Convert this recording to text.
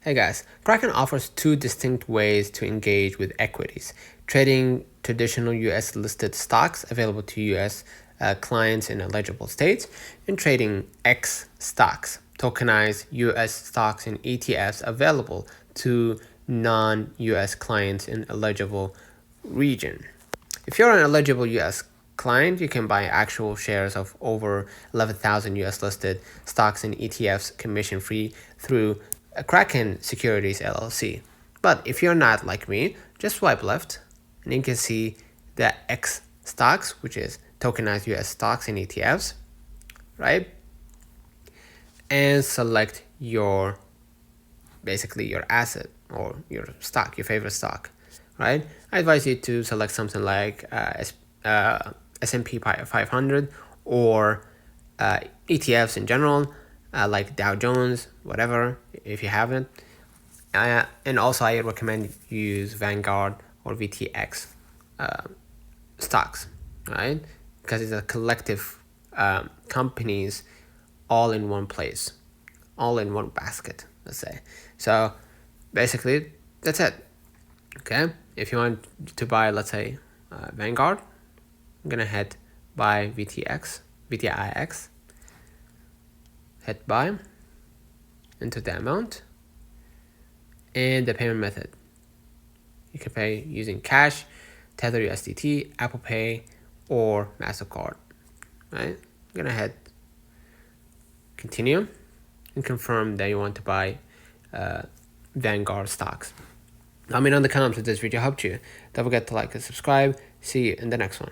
Hey guys, Kraken offers two distinct ways to engage with equities: trading traditional US listed stocks available to US clients in eligible states, and trading xStocks, tokenized US stocks and ETFs available to non-US clients in eligible region. If you're an eligible US client, you can buy actual shares of over 11,000 US listed stocks and ETFs commission free through Kraken Securities LLC. But if you're not like me, just swipe left and you can see the xStocks, which is tokenized US stocks and ETFs, right? And select your basically your asset or your stock, your favorite stock, right? I advise you to select something like S&P 500 or ETFs in general, like Dow Jones, whatever, if you haven't. And also I recommend you use Vanguard or VTX stocks, right? Because it's a collective companies all in one place, all in one basket, let's say. So basically, that's it. Okay, if you want to buy, let's say, Vanguard, I'm gonna hit buy VTX, hit buy, enter the amount, and the payment method. You can pay using cash, Tether USDT, Apple Pay, or MasterCard, right? I'm gonna hit continue and confirm that you want to buy Vanguard stocks. Let me know in the comments if this video helped you. Don't forget to like and subscribe. See you in the next one.